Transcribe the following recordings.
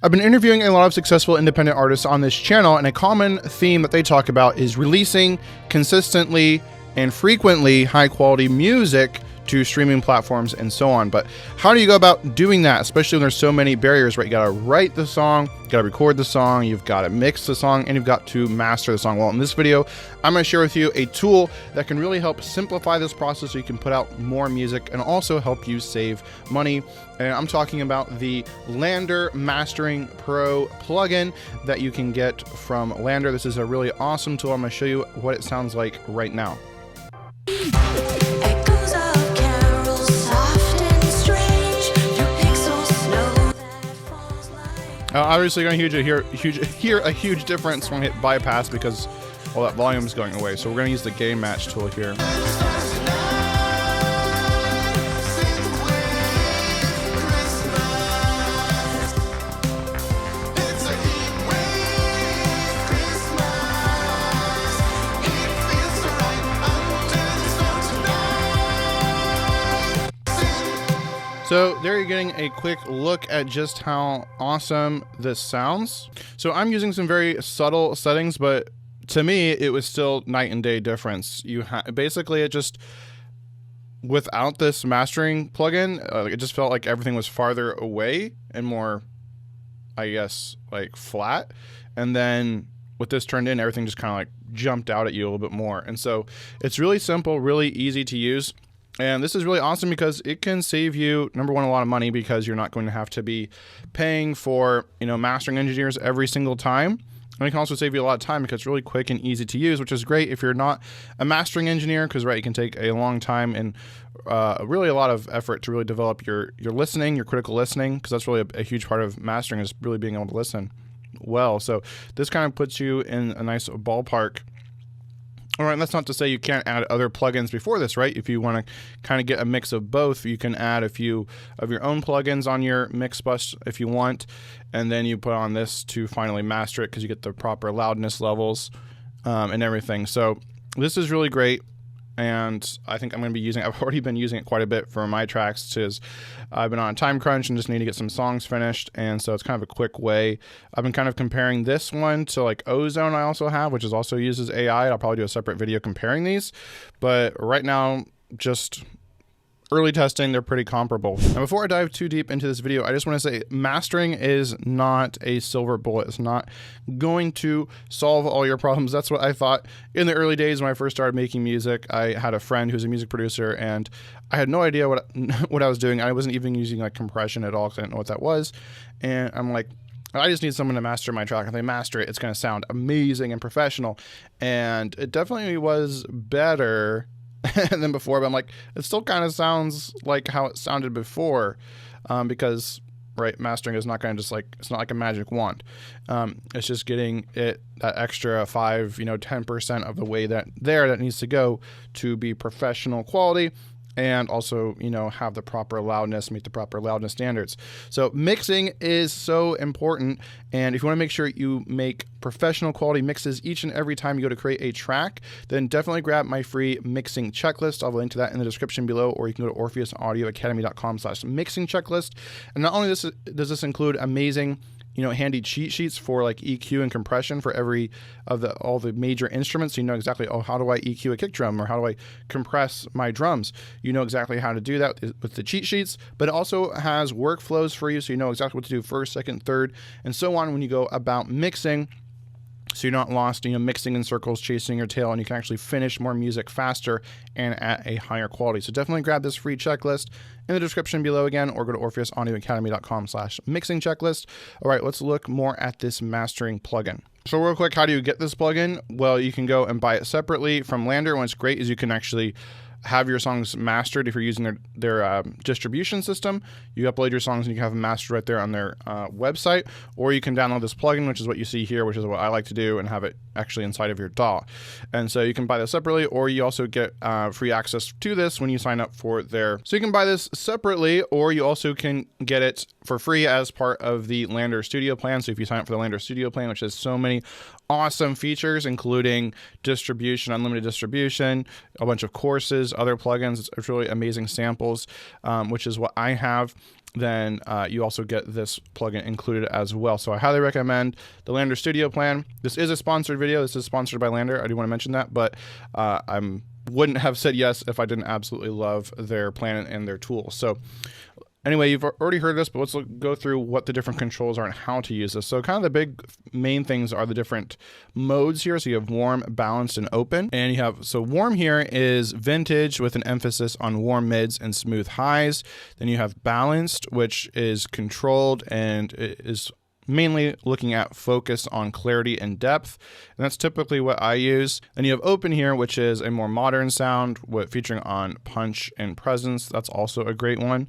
I've been interviewing a lot of successful independent artists on this channel, and a common theme that they talk about is releasing consistently and frequently high quality music to streaming platforms and so on. But how do you go about doing that, especially when there's so many barriers, right? You gotta write the song, you gotta record the song, you've gotta mix the song, and you've got to master the song. Well, in this video, I'm gonna share with you a tool that can really help simplify this process so you can put out more music and also help you save money. And I'm talking about the LANDR Mastering Pro plugin that you can get from LANDR. This is a really awesome tool. I'm gonna show you what it sounds like right now. Obviously, you're going to hear a huge difference when we hit bypass because all that volume is going away. So we're going to use the gain match tool here. So there you're getting a quick look at just how awesome this sounds. So I'm using some very subtle settings, but to me, it was still night and day difference. Basically, it just, without this mastering plugin, it just felt like everything was farther away and more, I guess, like flat. And then with this turned in, everything just kind of like jumped out at you a little bit more. And so it's really simple, really easy to use. And this is really awesome because it can save you, number one, a lot of money because you're not going to have to be paying for, mastering engineers every single time. And it can also save you a lot of time because it's really quick and easy to use, which is great if you're not a mastering engineer because, right, it can take a long time and really a lot of effort to really develop your listening, your critical listening, because that's really a huge part of mastering is really being able to listen well. So this kind of puts you in a nice ballpark. All right, that's not to say you can't add other plugins before this, right? If you want to kind of get a mix of both, you can add a few of your own plugins on your mix bus if you want, and then you put on this to finally master it because you get the proper loudness levels and everything. So this is really great, and I think I'm going to be using it. I've already been using it quite a bit for my tracks because I've been on a time crunch and just need to get some songs finished, and so it's kind of a quick way. I've been kind of comparing this one to like Ozone I also have, which is also uses AI. I'll probably do a separate video comparing these, but right now, just early testing, they're pretty comparable. Now, before I dive too deep into this video, I just want to say mastering is not a silver bullet. It's not going to solve all your problems. That's what I thought in the early days when I first started making music. I had a friend who's a music producer, and I had no idea what I was doing. I wasn't even using like compression at all because I didn't know what that was. And I'm like, I just need someone to master my track. If they master it, it's going to sound amazing and professional. And it definitely was better than before, but I'm like, it still kind of sounds like how it sounded before, because right, mastering is not going to just like, it's not like a magic wand. It's just getting it that extra 5, 10% of the way that needs to go to be professional quality. And also, have the proper loudness, meet the proper loudness standards. So mixing is so important. And if you want to make sure you make professional quality mixes each and every time you go to create a track, then definitely grab my free mixing checklist. I'll link to that in the description below, or you can go to orpheusaudioacademy.com/mixing checklist. And not only does this include amazing handy cheat sheets for like EQ and compression for all the major instruments. So you know exactly, how do I EQ a kick drum, or how do I compress my drums? You know exactly how to do that with the cheat sheets, but it also has workflows for you. So you know exactly what to do first, second, third, and so on when you go about mixing. So you're not lost, mixing in circles, chasing your tail, and you can actually finish more music faster and at a higher quality. So definitely grab this free checklist in the description below again, or go to orpheusaudioacademy.com/mixing checklist. All right, let's look more at this mastering plugin. So real quick, how do you get this plugin? Well, you can go and buy it separately from LANDR. What's great is you can actually have your songs mastered if you're using their distribution system. You upload your songs and you can have them mastered right there on their website, or you can download this plugin, which is what you see here, which is what I like to do, and have it actually inside of your DAW. And so you can buy this separately, or you also get free access to this when you sign up for their. So you can buy this separately, or you also can get it for free as part of the LANDR Studio plan. So if you sign up for the LANDR Studio plan, which has so many awesome features, including distribution, unlimited distribution, a bunch of courses, other plugins. It's really amazing samples, which is what I have. then you also get this plugin included as well. So I highly recommend the LANDR Studio plan. This is a sponsored video. This is sponsored by LANDR. I do want to mention that, but I wouldn't have said yes if I didn't absolutely love their plan and their tools. So anyway, you've already heard this, but let's go through what the different controls are and how to use this. So kind of the big main things are the different modes here. So you have warm, balanced, and open. And you have, so warm here is vintage with an emphasis on warm mids and smooth highs. Then you have balanced, which is controlled and is mainly looking at focus on clarity and depth. And that's typically what I use. Then you have open here, which is a more modern sound featuring on punch and presence. That's also a great one.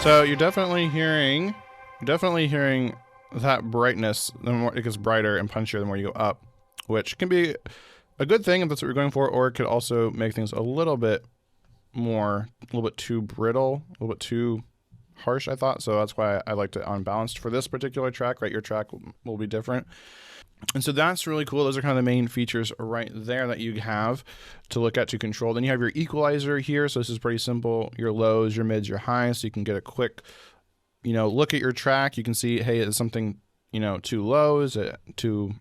So you're definitely hearing that brightness. The more it gets brighter and punchier, the more you go up, which can be a good thing if that's what you're going for, or it could also make things a little bit too brittle, a little bit too harsh, I thought. So that's why I liked it unbalanced for this particular track, right? Your track will be different. And so that's really cool. Those are kind of the main features right there that you have to look at to control. Then you have your equalizer here. So this is pretty simple. Your lows, your mids, your highs. So you can get a quick, look at your track. You can see, hey, is something, too low? Is it too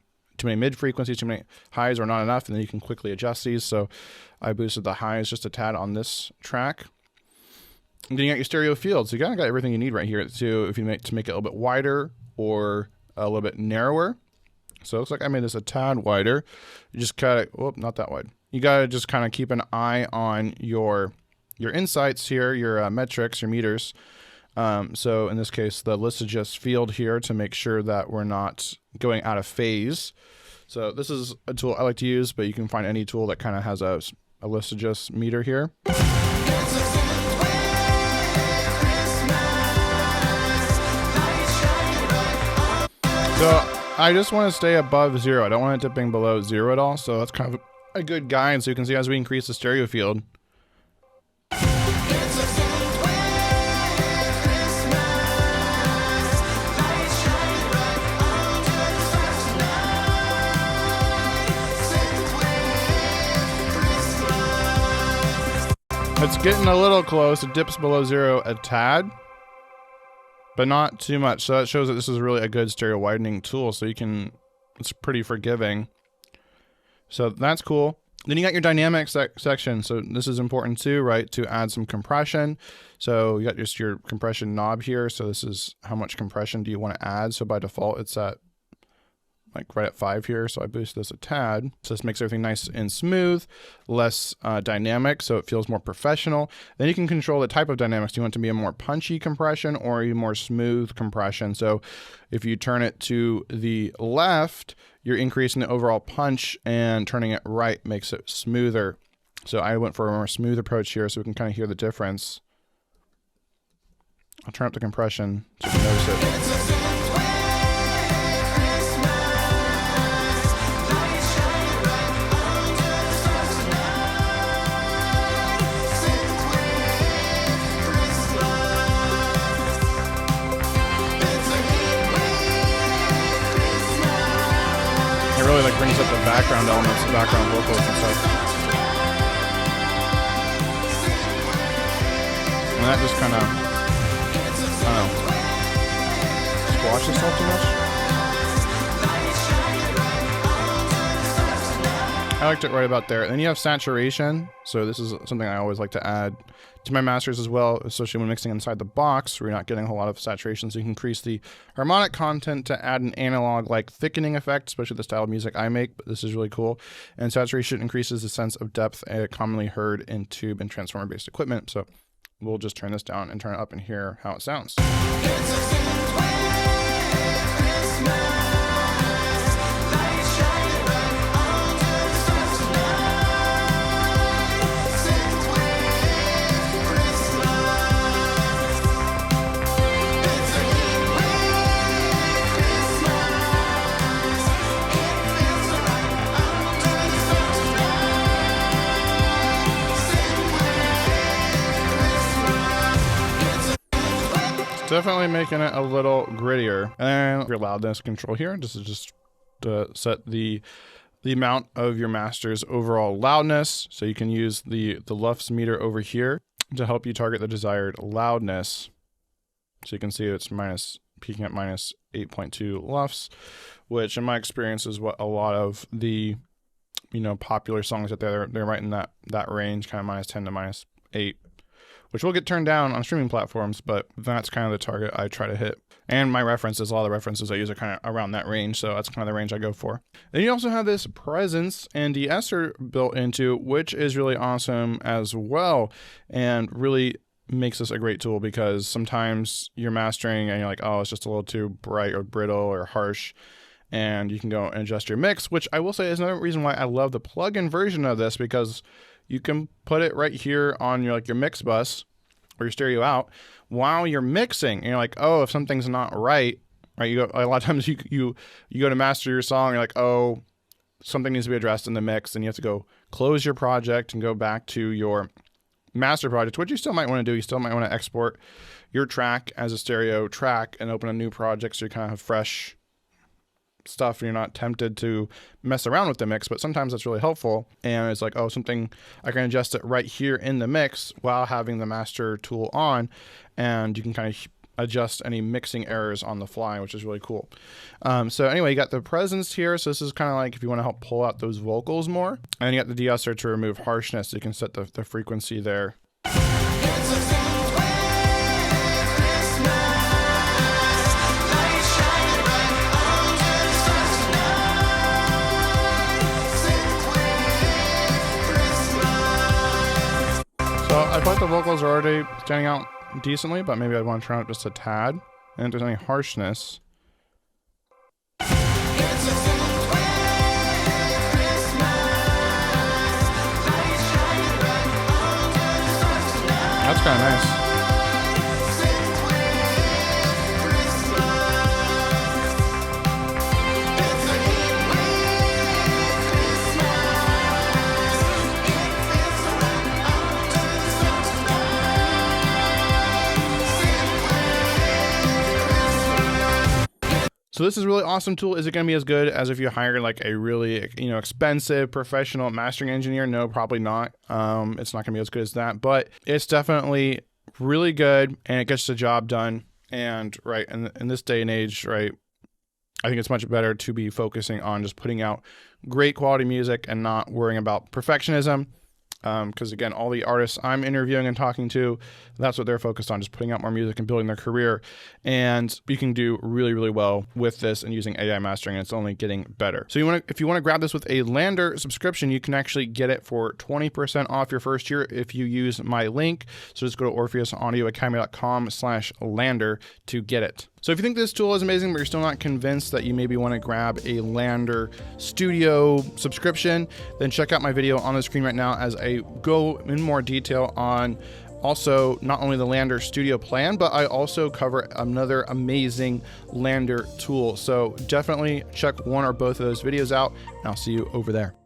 many mid frequencies, too many highs, or not enough? And then you can quickly adjust these. So I boosted the highs just a tad on this track. And then you got your stereo field. So you kind of got everything you need right here too, if you to make it a little bit wider or a little bit narrower. So it looks like I made this a tad wider. You just kind of, not that wide. You got to just kind of keep an eye on your insights here, your metrics, your meters. So in this case, the list adjust field here to make sure that we're not going out of phase. So this is a tool I like to use, but you can find any tool that kind of has a list adjust meter here. So I just want to stay above 0. I don't want it dipping below 0 at all. So that's kind of a good guide. So you can see as we increase the stereo field. It's getting a little close. It dips below 0 a tad, but not too much. So that shows that this is really a good stereo widening tool. So it's pretty forgiving. So that's cool. Then you got your dynamics section. So this is important too, right? To add some compression. So you got just your compression knob here. So this is how much compression do you want to add. So by default, it's at like right at 5 here. So I boost this a tad. So this makes everything nice and smooth, less dynamic. So it feels more professional. Then you can control the type of dynamics. Do you want it to be a more punchy compression or a more smooth compression? So if you turn it to the left, you're increasing the overall punch, and turning it right makes it smoother. So I went for a more smooth approach here so we can kind of hear the difference. I'll turn up the compression so you can notice it. It really like brings up the background elements, the background vocals and stuff. And that just kind of, I don't know, squash itself too much. I liked it right about there. Then you have saturation. So this is something I always like to add to my masters as well, especially when mixing inside the box where you're not getting a whole lot of saturation. So you can increase the harmonic content to add an analog like thickening effect, especially the style of music I make, but this is really cool. And saturation increases the sense of depth commonly heard in tube and transformer based equipment. So we'll just turn this down and turn it up and hear how it sounds. Definitely making it a little grittier. And your loudness control here, this is just to set the amount of your master's overall loudness. So you can use the LUFS meter over here to help you target the desired loudness. So you can see it's peaking at minus 8.2 LUFS, which in my experience is what a lot of the, you know, popular songs out there, they're right in that range, kind of minus 10 to minus 8, which will get turned down on streaming platforms, but that's kind of the target I try to hit. And my references, a lot of the references I use are kind of around that range, so that's kind of the range I go for. Then you also have this presence and de-esser built into, which is really awesome as well, and really makes this a great tool because sometimes you're mastering and you're like, oh, it's just a little too bright or brittle or harsh, and you can go and adjust your mix, which I will say is another reason why I love the plugin version of this, because you can put it right here on your mix bus or your stereo out while you're mixing, and you're like, oh, if something's not right, you go, a lot of times you go to master your song, you're like, oh, something needs to be addressed in the mix, and you have to go close your project and go back to your master project, which you still might want to do. You still might want to export your track as a stereo track and open a new project so you kind of have fresh stuff and you're not tempted to mess around with the mix, but sometimes that's really helpful. And it's like, oh, something, I can adjust it right here in the mix while having the master tool on, and you can kind of adjust any mixing errors on the fly, which is really cool. So anyway, you got the presence here. So this is kind of like if you want to help pull out those vocals more, and you got the de-esser to remove harshness. So you can set the frequency there. So I thought the vocals are already standing out decently, but maybe I want to turn it just a tad. And if there's any harshness, that's kind of nice. So this is a really awesome tool. Is it going to be as good as if you hire like a really, expensive professional mastering engineer? No, probably not. It's not going to be as good as that, but it's definitely really good and it gets the job done. And right, in this day and age, right, I think it's much better to be focusing on just putting out great quality music and not worrying about perfectionism. Because again, all the artists I'm interviewing and talking to, that's what they're focused on, just putting out more music and building their career. And you can do really, really well with this and using AI mastering, and it's only getting better. So if you want to grab this with a LANDR subscription, you can actually get it for 20% off your first year if you use my link. So just go to orpheusaudioacademy.com/LANDR to get it. So if you think this tool is amazing, but you're still not convinced that you maybe want to grab a LANDR Studio subscription, then check out my video on the screen right now as I go in more detail on also not only the LANDR Studio plan, but I also cover another amazing LANDR tool. So definitely check one or both of those videos out, and I'll see you over there.